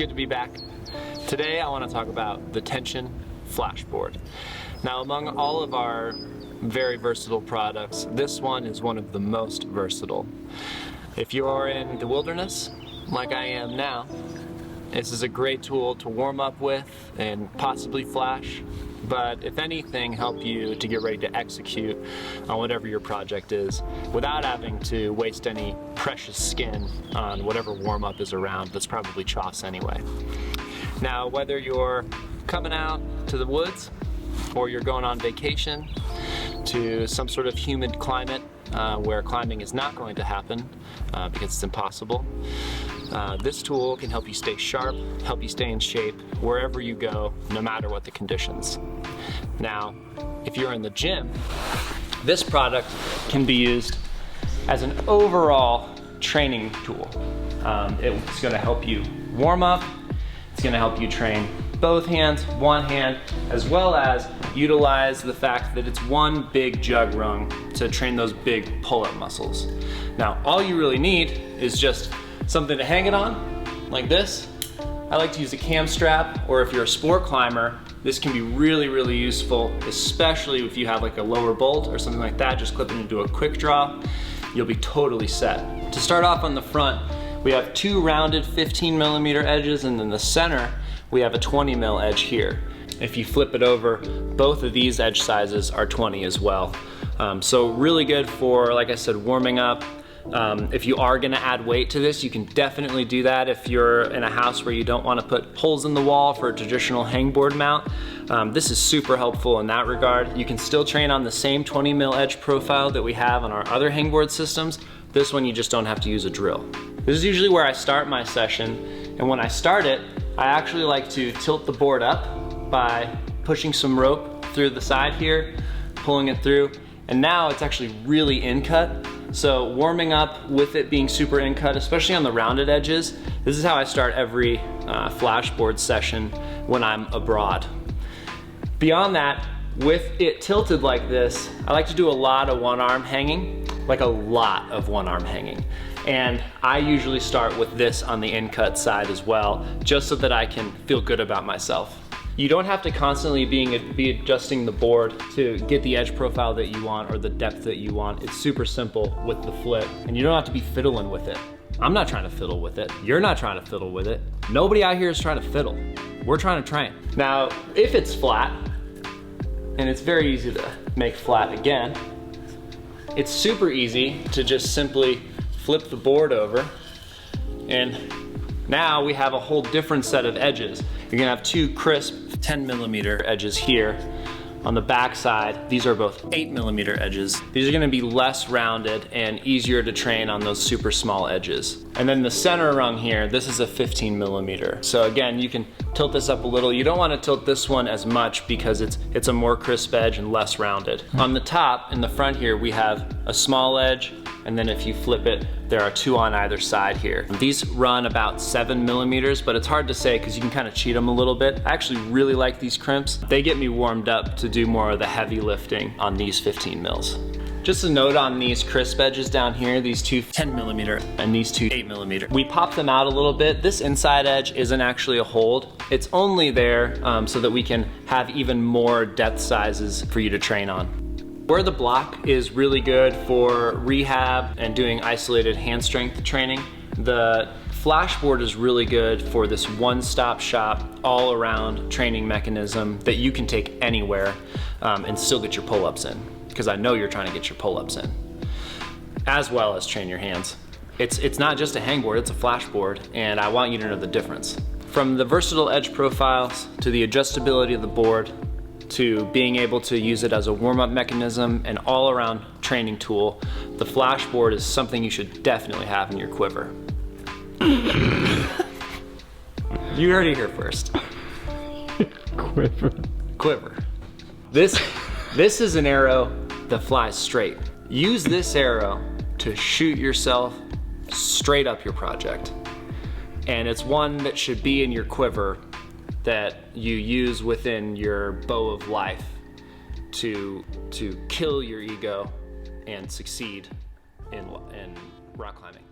good to be back. Today I want to talk about the tension flashboard. Now, among all of our very versatile products, this one is one of the most versatile. If you are in the wilderness, like I am now, this is a great tool to warm up with and possibly flash, but if anything, help you to get ready to execute on whatever your project is without having to waste any precious skin on whatever warm-up is around that's probably troughs anyway. Now, whether you're coming out to the woods or you're going on vacation to some sort of humid climate where climbing is not going to happen because it's impossible, this tool can help you stay sharp, help you stay in shape wherever you go, no matter what the conditions. Now, if you're in the gym, this product can be used as an overall training tool. It's going to help you warm up, it's going to help you train both hands, one hand, as well as utilize the fact that it's one big jug rung to train those big pull-up muscles. Now, all you really need is just something to hang it on, like this. I like to use a cam strap, or if you're a sport climber, this can be really, really useful, especially if you have like a lower bolt or something like that. Just clip it into a quick draw, you'll be totally set. To start off on the front, we have two rounded 15mm edges, and in the center, we have a 20mm edge here. If you flip it over, both of these edge sizes are 20 as well. So really good for, like I said, warming up. If you are gonna add weight to this, you can definitely do that if you're in a house where you don't wanna put holes in the wall for a traditional hangboard mount. This is super helpful in that regard. You can still train on the same 20mm edge profile that we have on our other hangboard systems. This one, you just don't have to use a drill. This is usually where I start my session, and when I start it, I actually like to tilt the board up by pushing some rope through the side here, pulling it through, and now it's actually really in cut. So warming up with it being super in cut, especially on the rounded edges, this is how I start every flashboard session when I'm abroad. Beyond that, with it tilted like this, I like to do a lot of one arm hanging, like a lot of one arm hanging. And I usually start with this on the in cut side as well, just so that I can feel good about myself. You don't have to constantly be adjusting the board to get the edge profile that you want or the depth that you want. It's super simple with the flip, and you don't have to be fiddling with it. I'm not trying to fiddle with it. You're not trying to fiddle with it. Nobody out here is trying to fiddle. We're trying to train. Now, if it's flat, and it's very easy to make flat again, it's super easy to just simply flip the board over, and now we have a whole different set of edges. You're gonna have two crisp 10mm edges here. On the back side, these are both 8mm edges. These are gonna be less rounded and easier to train on those super small edges. And then the center rung here, this is a 15mm. So again, you can tilt this up a little. You don't wanna tilt this one as much because it's a more crisp edge and less rounded. On the top, in the front here, we have a small edge, and then if you flip it, there are two on either side here. These run about 7mm, but it's hard to say because you can kind of cheat them a little bit. I actually really like these crimps. They get me warmed up to do more of the heavy lifting on these 15mm. Just a note on these crisp edges down here, these two 10mm and these two 8mm. We pop them out a little bit. This inside edge isn't actually a hold. It's only there so that we can have even more depth sizes for you to train on. Where the block is really good for rehab and doing isolated hand strength training, the flashboard is really good for this one-stop shop, all-around training mechanism that you can take anywhere and still get your pull-ups in, because I know you're trying to get your pull-ups in, as well as train your hands. It's not just a hangboard, it's a flashboard, and I want you to know the difference. From the versatile edge profiles to the adjustability of the board, to being able to use it as a warm-up mechanism and all-around training tool, the flashboard is something you should definitely have in your quiver. You heard it here first. Quiver. Quiver. This is an arrow that flies straight. Use this arrow to shoot yourself straight up your project. And it's one that should be in your quiver that you use within your bow of life to kill your ego and succeed in rock climbing.